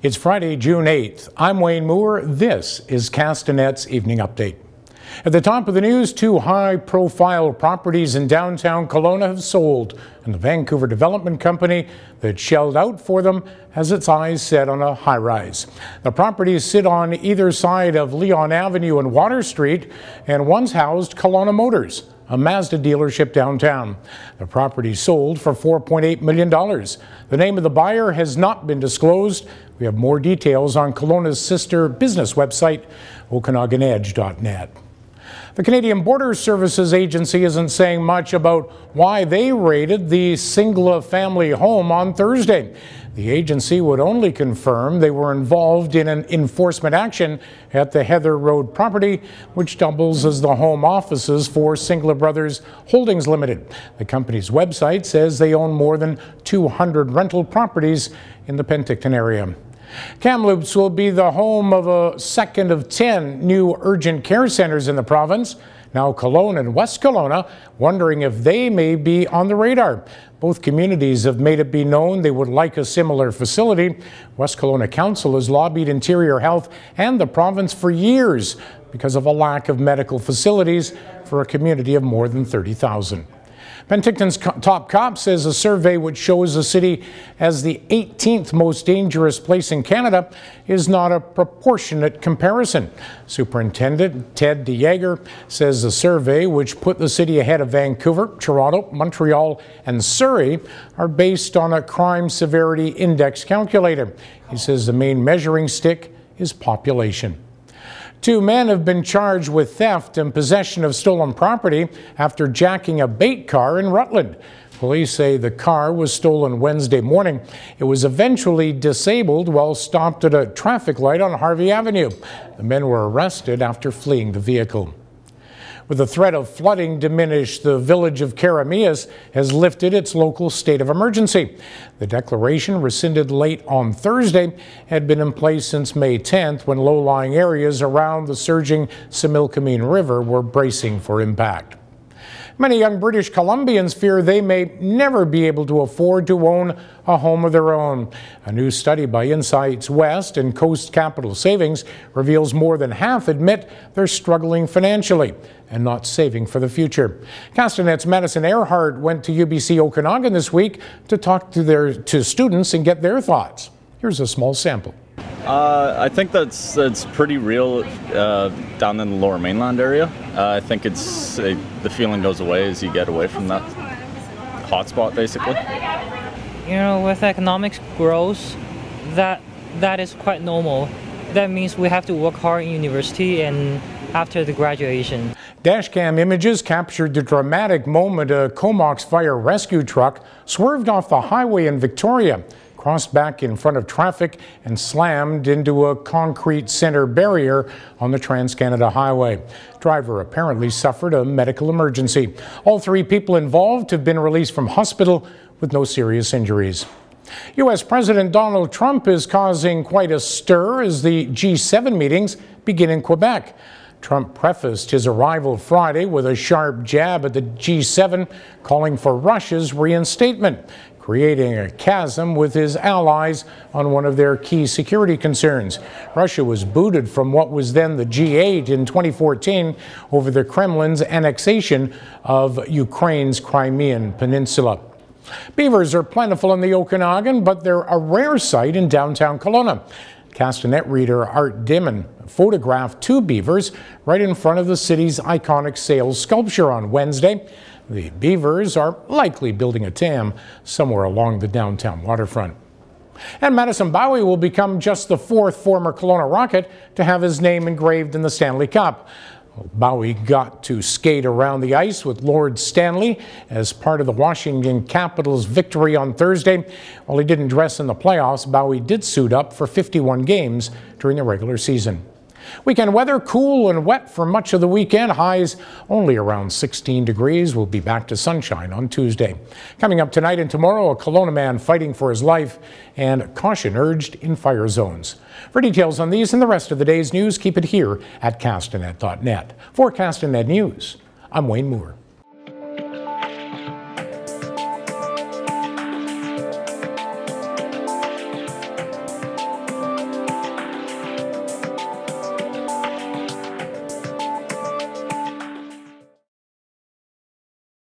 It's Friday, June 8th. I'm Wayne Moore. This is Castanet's Evening Update. At the top of the news, two high-profile properties in downtown Kelowna have sold, and the Vancouver development company that shelled out for them has its eyes set on a high-rise. The properties sit on either side of Leon Avenue and Water Street, and once housed Kelowna Motors, a Mazda dealership downtown. The property sold for $4.8 million. The name of the buyer has not been disclosed. We have more details on Kelowna's sister business website, OkanaganEdge.net. The Canadian Border Services Agency isn't saying much about why they raided the Singla family home on Thursday. The agency would only confirm they were involved in an enforcement action at the Heather Road property, which doubles as the home offices for Singla Brothers Holdings Limited. The company's website says they own more than 200 rental properties in the Penticton area. Kamloops will be the home of a second of 10 new urgent care centres in the province. Now Kelowna and West Kelowna wondering if they may be on the radar. Both communities have made it be known they would like a similar facility. West Kelowna Council has lobbied Interior Health and the province for years because of a lack of medical facilities for a community of more than 30,000. Penticton's top cop says a survey which shows the city as the 18th most dangerous place in Canada is not a proportionate comparison. Superintendent Ted DeJager says the survey, which put the city ahead of Vancouver, Toronto, Montreal and Surrey, are based on a crime severity index calculator. He says the main measuring stick is population. Two men have been charged with theft and possession of stolen property after jacking a bait car in Rutland. Police say the car was stolen Wednesday morning. It was eventually disabled while stopped at a traffic light on Harvey Avenue. The men were arrested after fleeing the vehicle. With the threat of flooding diminished, the village of Karamias has lifted its local state of emergency. The declaration, rescinded late on Thursday, had been in place since May 10th when low-lying areas around the surging Similkameen River were bracing for impact. Many young British Columbians fear they may never be able to afford to own a home of their own. A new study by Insights West and Coast Capital Savings reveals more than half admit they're struggling financially and not saving for the future. Castanet's Madison Earhart went to UBC Okanagan this week to talk to students and get their thoughts. Here's a small sample. I think that's pretty real down in the Lower Mainland area. I think the feeling goes away as you get away from that hotspot, basically. You know, with economic growth, that is quite normal. That means we have to work hard in university and after the graduation. Dashcam images captured the dramatic moment a Comox fire rescue truck swerved off the highway in Victoria, crossed back in front of traffic and slammed into a concrete center barrier on the Trans-Canada Highway. Driver apparently suffered a medical emergency. All three people involved have been released from hospital with no serious injuries. U.S. President Donald Trump is causing quite a stir as the G7 meetings begin in Quebec. Trump prefaced his arrival Friday with a sharp jab at the G7, calling for Russia's reinstatement, creating a chasm with his allies on one of their key security concerns. Russia was booted from what was then the G8 in 2014 over the Kremlin's annexation of Ukraine's Crimean Peninsula. Beavers are plentiful in the Okanagan, but they're a rare sight in downtown Kelowna. Castanet reader Art Dimon photographed two beavers right in front of the city's iconic sail sculpture on Wednesday. The beavers are likely building a dam somewhere along the downtown waterfront. And Madison Bowey will become just the fourth former Kelowna Rocket to have his name engraved in the Stanley Cup. Bowey got to skate around the ice with Lord Stanley as part of the Washington Capitals' victory on Thursday. While he didn't dress in the playoffs, Bowey did suit up for 51 games during the regular season. Weekend weather, cool and wet for much of the weekend. Highs only around 16 degrees. We'll be back to sunshine on Tuesday. Coming up tonight and tomorrow, a Kelowna man fighting for his life and caution urged in fire zones. For details on these and the rest of the day's news, keep it here at Castanet.net. For Castanet News, I'm Wayne Moore.